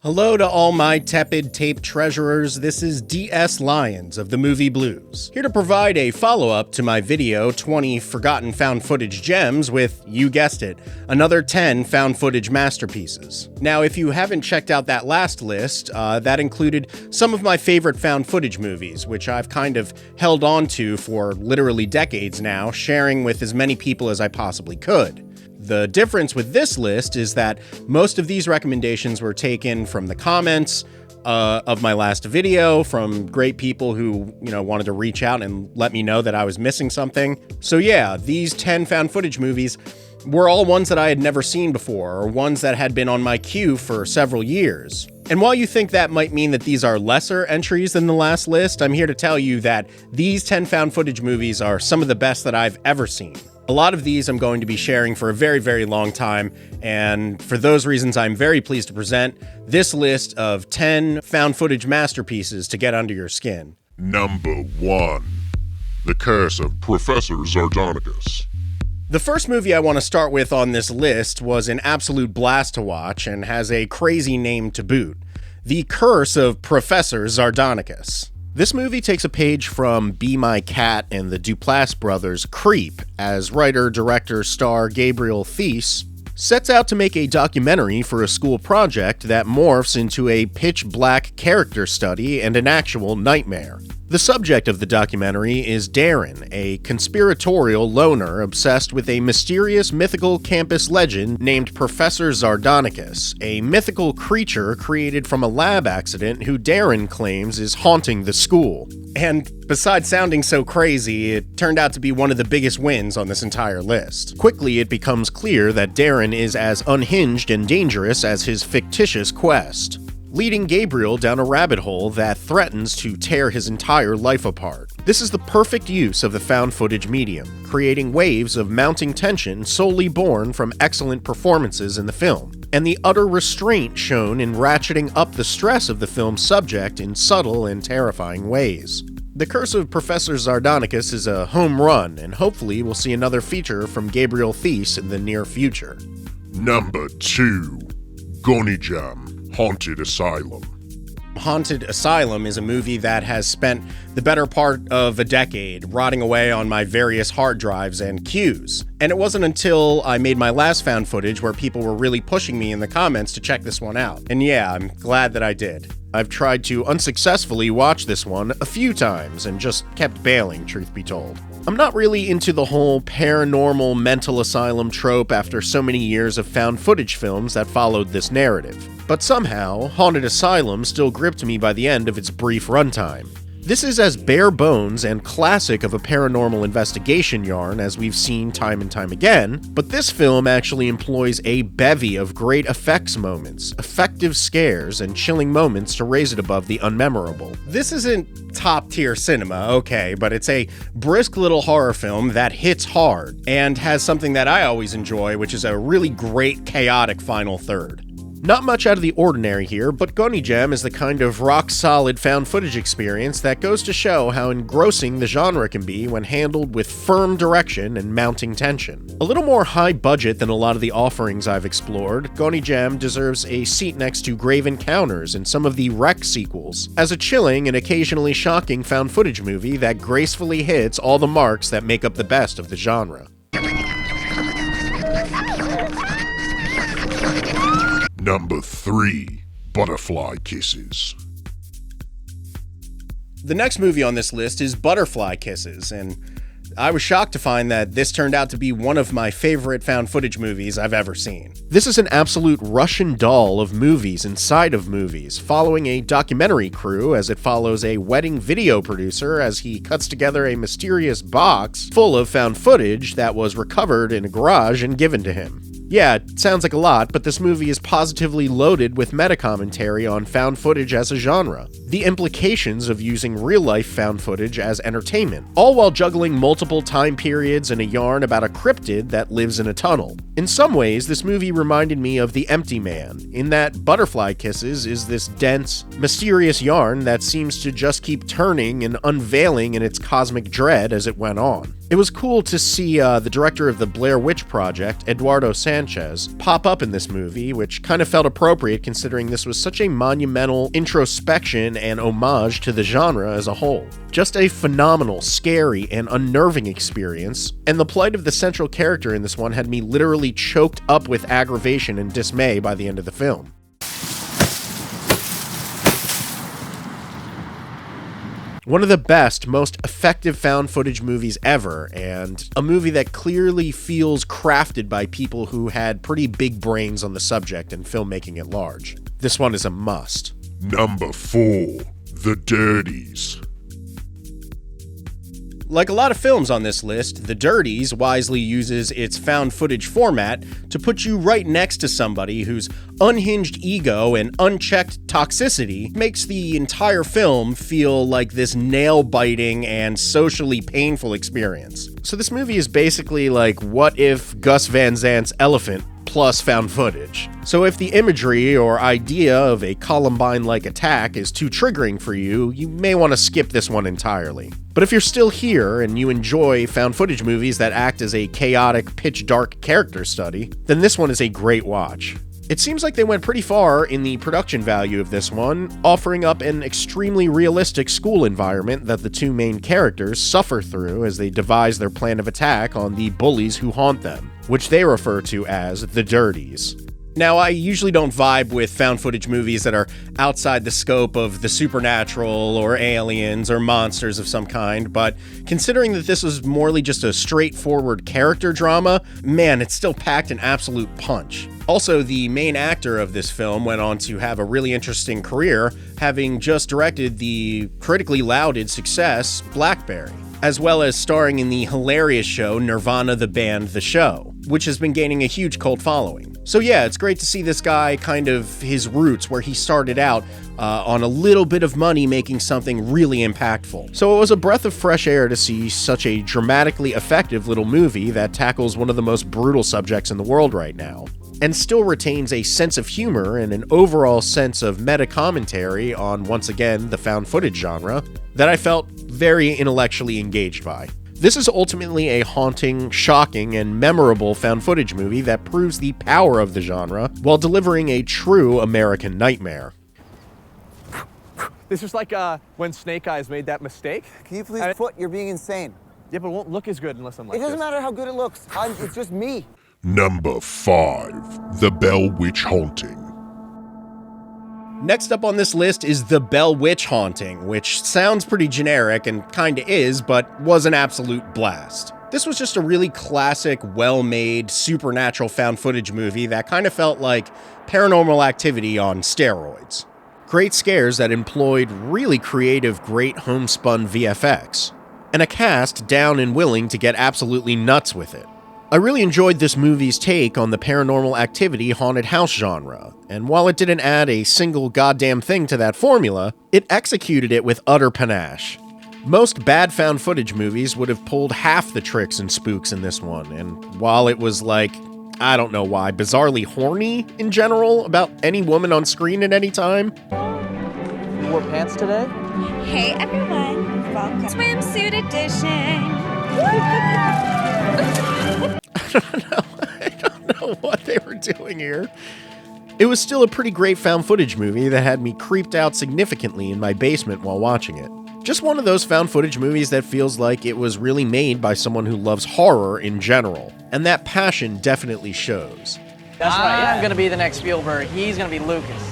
Hello to all my tepid tape treasurers, this is DS Lyons of the Movie Blues, here to provide a follow-up to my video 20 Forgotten Found Footage Gems with, you guessed it, another 10 found footage masterpieces. Now, if you haven't checked out that last list, that included some of my favorite found footage movies, which I've kind of held on to for literally decades now, sharing with as many people as I possibly could. The difference with this list is that most of these recommendations were taken from the comments of my last video, from great people who, wanted to reach out and let me know that I was missing something. So yeah, these 10 found footage movies were all ones that I had never seen before, or ones that had been on my queue for several years. And while you think that might mean that these are lesser entries than the last list, I'm here to tell you that these 10 found footage movies are some of the best that I've ever seen. A lot of these I'm going to be sharing for a very, very long time, and for those reasons I'm very pleased to present this list of 10 found footage masterpieces to get under your skin. Number 1. The Curse of Professor Zardonicus. The first movie I want to start with on this list was an absolute blast to watch and has a crazy name to boot. The Curse of Professor Zardonicus. This movie takes a page from Be My Cat and the Duplass brothers' Creep, as writer-director-star Gabriel Thies sets out to make a documentary for a school project that morphs into a pitch-black character study and an actual nightmare. The subject of the documentary is Darren, a conspiratorial loner obsessed with a mysterious mythical campus legend named Professor Zardonicus, a mythical creature created from a lab accident who Darren claims is haunting the school. And besides sounding so crazy, it turned out to be one of the biggest wins on this entire list. Quickly, it becomes clear that Darren is as unhinged and dangerous as his fictitious quest, leading Gabriel down a rabbit hole that threatens to tear his entire life apart. This is the perfect use of the found footage medium, creating waves of mounting tension solely born from excellent performances in the film, and the utter restraint shown in ratcheting up the stress of the film's subject in subtle and terrifying ways. The Curse of Professor Zardonicus is a home run, and hopefully we'll see another feature from Gabriel Thies in the near future. Number 2. Gonijam. Haunted Asylum. Haunted Asylum is a movie that has spent the better part of a decade rotting away on my various hard drives and queues. And it wasn't until I made my last found footage where people were really pushing me in the comments to check this one out. And yeah, I'm glad that I did. I've tried to unsuccessfully watch this one a few times and just kept bailing, truth be told. I'm not really into the whole paranormal mental asylum trope after so many years of found footage films that followed this narrative. But somehow, Haunted Asylum still gripped me by the end of its brief runtime. This is as bare bones and classic of a paranormal investigation yarn as we've seen time and time again, but this film actually employs a bevy of great effects moments, effective scares, and chilling moments to raise it above the unmemorable. This isn't top-tier cinema, okay, but it's a brisk little horror film that hits hard, and has something that I always enjoy, which is a really great, chaotic final third. Not much out of the ordinary here, but Gonijam is the kind of rock-solid found footage experience that goes to show how engrossing the genre can be when handled with firm direction and mounting tension. A little more high budget than a lot of the offerings I've explored, Gonijam deserves a seat next to Grave Encounters and some of the Wreck sequels, as a chilling and occasionally shocking found footage movie that gracefully hits all the marks that make up the best of the genre. Number 3. Butterfly Kisses. The next movie on this list is Butterfly Kisses, and I was shocked to find that this turned out to be one of my favorite found footage movies I've ever seen. This is an absolute Russian doll of movies inside of movies, following a documentary crew as it follows a wedding video producer as he cuts together a mysterious box full of found footage that was recovered in a garage and given to him. Yeah, it sounds like a lot, but this movie is positively loaded with meta-commentary on found footage as a genre, the implications of using real-life found footage as entertainment, all while juggling multiple time periods and a yarn about a cryptid that lives in a tunnel. In some ways, this movie reminded me of The Empty Man, in that Butterfly Kisses is this dense, mysterious yarn that seems to just keep turning and unveiling in its cosmic dread as it went on. It was cool to see the director of the Blair Witch Project, Eduardo Sanchez, pop up in this movie, which kind of felt appropriate considering this was such a monumental introspection and homage to the genre as a whole. Just a phenomenal, scary, and unnerving experience, and the plight of the central character in this one had me literally choked up with aggravation and dismay by the end of the film. One of the best, most effective found footage movies ever, and a movie that clearly feels crafted by people who had pretty big brains on the subject and filmmaking at large. This one is a must. Number 4. The Dirties. Like a lot of films on this list, The Dirties wisely uses its found footage format to put you right next to somebody whose unhinged ego and unchecked toxicity makes the entire film feel like this nail-biting and socially painful experience. So this movie is basically like, what if Gus Van Sant's Elephant plus found footage? So if the imagery or idea of a Columbine-like attack is too triggering for you, you may want to skip this one entirely. But if you're still here and you enjoy found footage movies that act as a chaotic, pitch-dark character study, then this one is a great watch. It seems like they went pretty far in the production value of this one, offering up an extremely realistic school environment that the two main characters suffer through as they devise their plan of attack on the bullies who haunt them, which they refer to as the Dirties. Now, I usually don't vibe with found footage movies that are outside the scope of the supernatural or aliens or monsters of some kind, but considering that this was morely just a straightforward character drama, man, it still packed an absolute punch. Also, the main actor of this film went on to have a really interesting career, having just directed the critically lauded success Blackberry, as well as starring in the hilarious show Nirvana the Band The Show, which has been gaining a huge cult following. So yeah, it's great to see this guy kind of his roots where he started out on a little bit of money making something really impactful. So it was a breath of fresh air to see such a dramatically effective little movie that tackles one of the most brutal subjects in the world right now, and still retains a sense of humor and an overall sense of meta-commentary on, once again, the found footage genre that I felt very intellectually engaged by. This is ultimately a haunting, shocking, and memorable found footage movie that proves the power of the genre while delivering a true American nightmare. This is like when Snake Eyes made that mistake. Can you please foot? You're being insane. Yeah, but it won't look as good unless I'm like It doesn't this. matter how good it looks. It's just me. Number 5. The Bell Witch Haunting. Next up on this list is The Bell Witch Haunting, which sounds pretty generic and kinda is, but was an absolute blast. This was just a really classic, well-made, supernatural found footage movie that kind of felt like Paranormal Activity on steroids. Great scares that employed really creative, great homespun VFX, and a cast down and willing to get absolutely nuts with it. I really enjoyed this movie's take on the Paranormal Activity haunted house genre, and while it didn't add a single goddamn thing to that formula, it executed it with utter panache. Most bad found footage movies would have pulled half the tricks and spooks in this one, and while it was like, I don't know why, bizarrely horny in general about any woman on screen at any time. You wore pants today? Hey everyone, welcome swimsuit edition. I don't know what they were doing here. It was still a pretty great found footage movie that had me creeped out significantly in my basement while watching it. Just one of those found footage movies that feels like it was really made by someone who loves horror in general, and that passion definitely shows. That's right, I'm gonna be the next Spielberg. He's gonna be Lucas.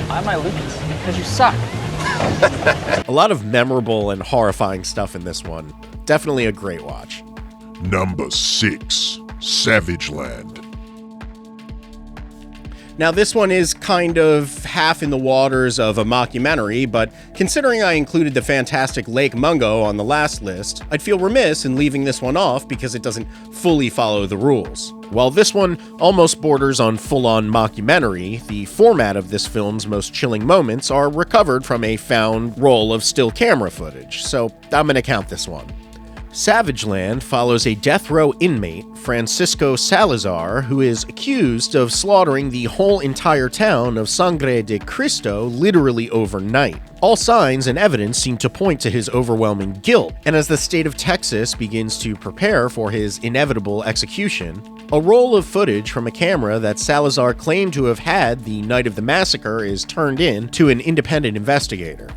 Why am I Lucas? Because you suck. A lot of memorable and horrifying stuff in this one. Definitely a great watch. Number 6. Savage Land. Now, this one is kind of half in the waters of a mockumentary, but considering I included the fantastic Lake Mungo on the last list, I'd feel remiss in leaving this one off because it doesn't fully follow the rules. While this one almost borders on full-on mockumentary, the format of this film's most chilling moments are recovered from a found roll of still camera footage, so I'm gonna count this one. Savageland follows a death row inmate, Francisco Salazar, who is accused of slaughtering the whole entire town of Sangre de Cristo literally overnight. All signs and evidence seem to point to his overwhelming guilt, and as the state of Texas begins to prepare for his inevitable execution, a roll of footage from a camera that Salazar claimed to have had the night of the massacre is turned in to an independent investigator.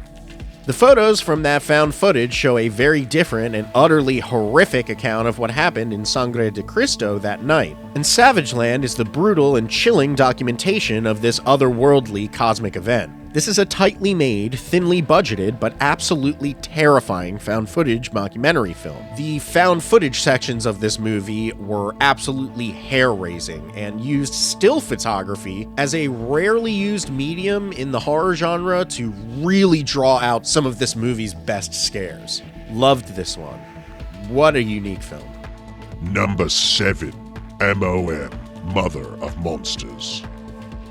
The photos from that found footage show a very different and utterly horrific account of what happened in Sangre de Cristo that night, and Savageland is the brutal and chilling documentation of this otherworldly cosmic event. This is a tightly made, thinly budgeted, but absolutely terrifying found footage mockumentary film. The found footage sections of this movie were absolutely hair-raising and used still photography as a rarely used medium in the horror genre to really draw out some of this movie's best scares. Loved this one. What a unique film. Number 7. MOM, Mother of Monsters.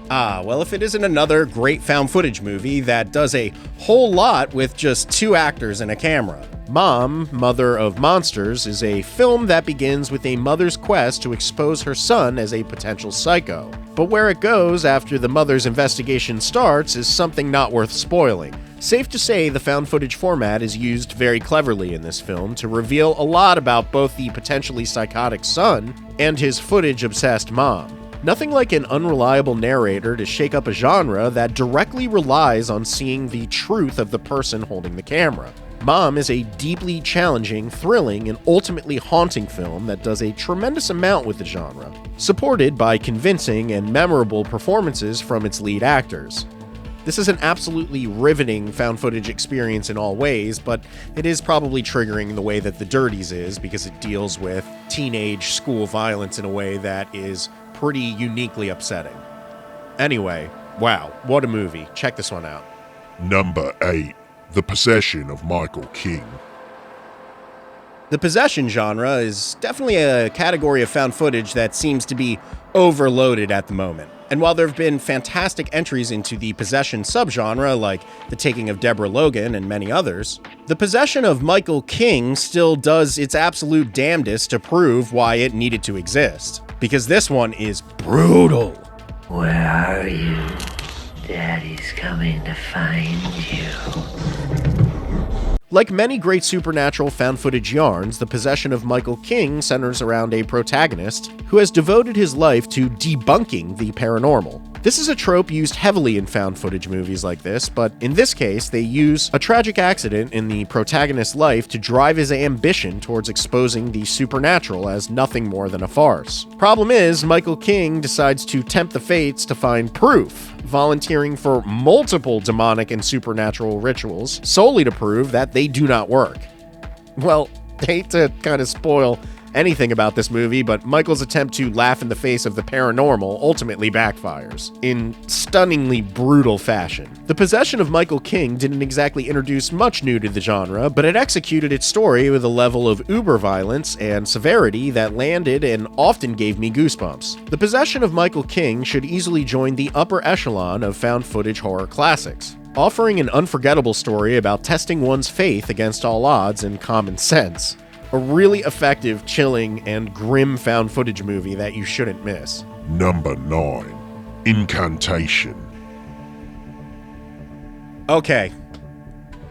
Well, if it isn't another great found footage movie that does a whole lot with just 2 actors and a camera. Mom, Mother of Monsters is a film that begins with a mother's quest to expose her son as a potential psycho. But where it goes after the mother's investigation starts is something not worth spoiling. Safe to say the found footage format is used very cleverly in this film to reveal a lot about both the potentially psychotic son and his footage-obsessed mom. Nothing like an unreliable narrator to shake up a genre that directly relies on seeing the truth of the person holding the camera. Mom is a deeply challenging, thrilling, and ultimately haunting film that does a tremendous amount with the genre, supported by convincing and memorable performances from its lead actors. This is an absolutely riveting found footage experience in all ways, but it is probably triggering the way that The Dirties is because it deals with teenage school violence in a way that is pretty uniquely upsetting. Anyway, wow, what a movie. Check this one out. Number 8. The Possession of Michael King. The possession genre is definitely a category of found footage that seems to be overloaded at the moment. And while there have been fantastic entries into the possession subgenre, like The Taking of Deborah Logan and many others, the possession of Michael King still does its absolute damnedest to prove why it needed to exist. Because this one is brutal. Where are you? Daddy's coming to find you. Like many great supernatural found footage yarns, the possession of Michael King centers around a protagonist who has devoted his life to debunking the paranormal. This is a trope used heavily in found footage movies like this, but in this case, they use a tragic accident in the protagonist's life to drive his ambition towards exposing the supernatural as nothing more than a farce. Problem is, Michael King decides to tempt the fates to find proof, volunteering for multiple demonic and supernatural rituals solely to prove that they do not work. Well, I hate to kind of spoil anything about this movie, but Michael's attempt to laugh in the face of the paranormal ultimately backfires in stunningly brutal fashion. The possession of Michael King didn't exactly introduce much new to the genre, but it executed its story with a level of uber violence and severity that landed and often gave me goosebumps. The possession of Michael King should easily join the upper echelon of found footage horror classics, offering an unforgettable story about testing one's faith against all odds and common sense. A really effective, chilling, and grim found footage movie that you shouldn't miss. Number 9. Incantation. Okay.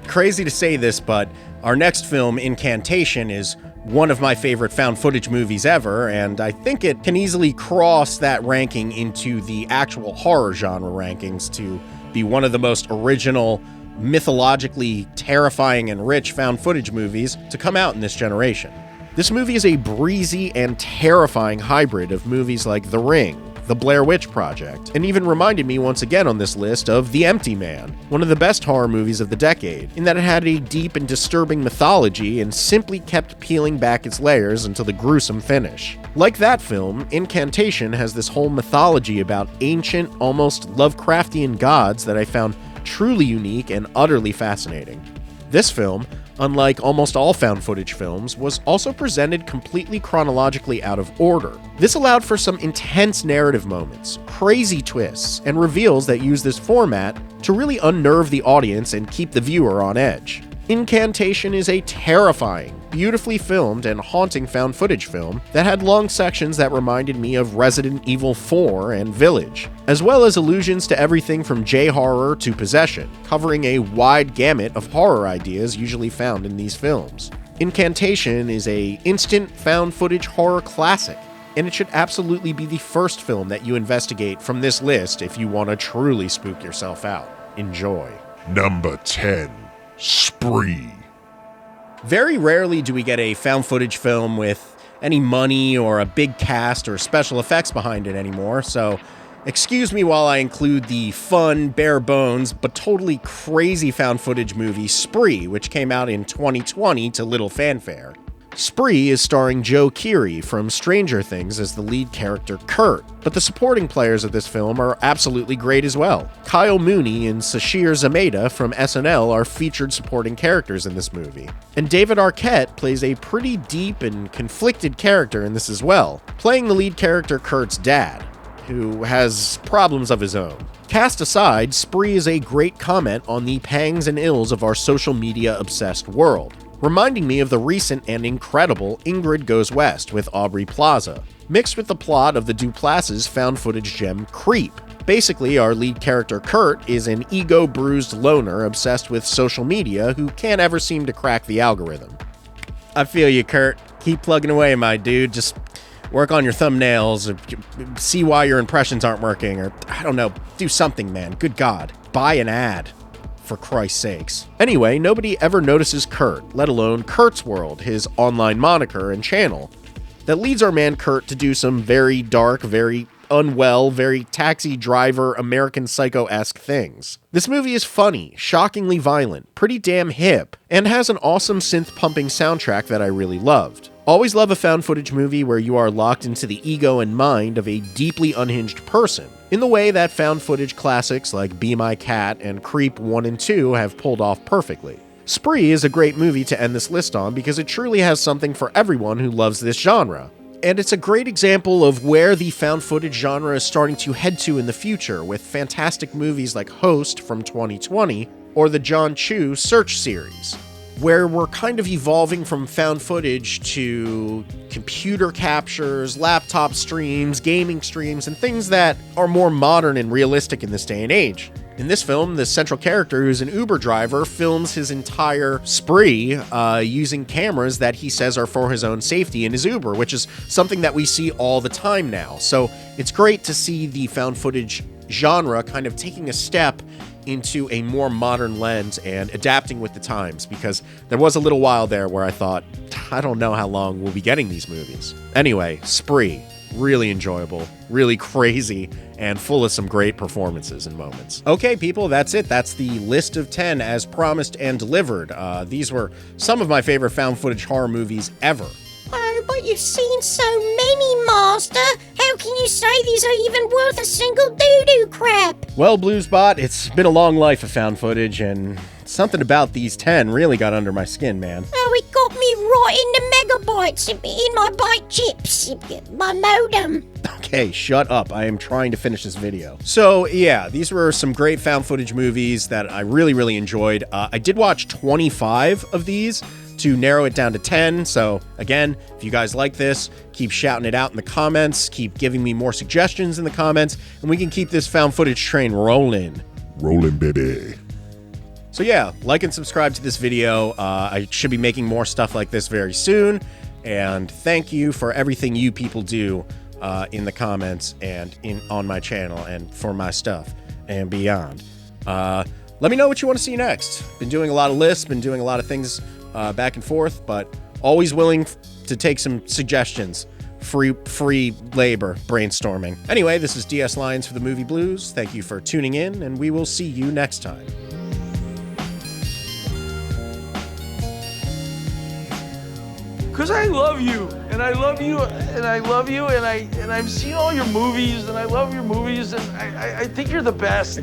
Crazy to say this, but our next film, Incantation, is one of my favorite found footage movies ever, and I think it can easily cross that ranking into the actual horror genre rankings to be one of the most original, mythologically terrifying and rich found footage movies to come out in this generation. This movie is a breezy and terrifying hybrid of movies like The Ring, The Blair Witch Project, and even reminded me once again on this list of The Empty Man, one of the best horror movies of the decade, in that it had a deep and disturbing mythology and simply kept peeling back its layers until the gruesome finish. Like that film, Incantation has this whole mythology about ancient, almost Lovecraftian gods that I found truly unique and utterly fascinating. This film, unlike almost all found footage films, was also presented completely chronologically out of order. This allowed for some intense narrative moments, crazy twists, and reveals that use this format to really unnerve the audience and keep the viewer on edge. Incantation is a terrifying, beautifully filmed and haunting found footage film that had long sections that reminded me of Resident Evil 4 and Village, as well as allusions to everything from J-horror to possession, covering a wide gamut of horror ideas usually found in these films. Incantation is a instant found footage horror classic, and it should absolutely be the first film that you investigate from this list if you want to truly spook yourself out. Enjoy. Number 10. Spree. Very rarely do we get a found footage film with any money or a big cast or special effects behind it anymore, so excuse me while I include the fun, bare bones, but totally crazy found footage movie Spree, which came out in 2020 to little fanfare. Spree is starring Joe Keery from Stranger Things as the lead character Kurt, but the supporting players of this film are absolutely great as well. Kyle Mooney and Sashir Zameda from SNL are featured supporting characters in this movie. And David Arquette plays a pretty deep and conflicted character in this as well, playing the lead character Kurt's dad, who has problems of his own. Cast aside, Spree is a great comment on the pangs and ills of our social media-obsessed world, reminding me of the recent and incredible Ingrid Goes West with Aubrey Plaza, mixed with the plot of the Duplass's found footage gem Creep. Basically, our lead character Kurt is an ego-bruised loner obsessed with social media who can't ever seem to crack the algorithm. I feel you, Kurt. Keep plugging away, my dude. Just work on your thumbnails, or see why your impressions aren't working, or I don't know, do something, man. Good God. Buy an ad. For Christ's sakes. Anyway, nobody ever notices Kurt, let alone Kurt's World, his online moniker and channel, that leads our man Kurt to do some very dark, very unwell, very Taxi Driver, American Psycho-esque things. This movie is funny, shockingly violent, pretty damn hip, and has an awesome synth-pumping soundtrack that I really loved. Always love a found footage movie where you are locked into the ego and mind of a deeply unhinged person, in the way that found footage classics like Be My Cat and Creep 1 and 2 have pulled off perfectly. Spree is a great movie to end this list on because it truly has something for everyone who loves this genre. And it's a great example of where the found footage genre is starting to head to in the future, with fantastic movies like Host from 2020 or the John Chu Search series, where we're kind of evolving from found footage to computer captures, laptop streams, gaming streams, and things that are more modern and realistic in this day and age. In this film, the central character, who's an Uber driver, films his entire spree using cameras that he says are for his own safety in his Uber, which is something that we see all the time now. So it's great to see the found footage genre kind of taking a step into a more modern lens and adapting with the times, because there was a little while there where I thought, I don't know how long we'll be getting these movies. Anyway, Spree. Really enjoyable, really crazy, and full of some great performances and moments. Okay, people, that's it. That's the list of 10 as promised and delivered. These were some of my favorite found footage horror movies ever. Oh, but you've seen so many, Master. How can you say these are even worth a single doo-doo crap? Well, Bluesbot, it's been a long life of found footage, and something about these 10 really got under my skin, man. Oh, it got me right in the megabytes, in my byte chips, my modem. Okay, shut up. I am trying to finish this video. So, yeah, these were some great found footage movies that I really, really enjoyed. I did watch 25 of these to narrow it down to 10. So, again, if you guys like this, keep shouting it out in the comments, keep giving me more suggestions in the comments, and we can keep this found footage train rolling. Rolling, baby. So yeah, like and subscribe to this video. I should be making more stuff like this very soon. And thank you for everything you people do in the comments and on my channel and for my stuff and beyond. Let me know what you want to see next. Been doing a lot of lists, been doing a lot of things back and forth, but always willing to take some suggestions. Free labor brainstorming. Anyway, this is DS Lyons for the Movie Blues. Thank you for tuning in, and we will see you next time. Because I love you, and I love you, and I love you, and I've seen all your movies, and I love your movies, and I think you're the best.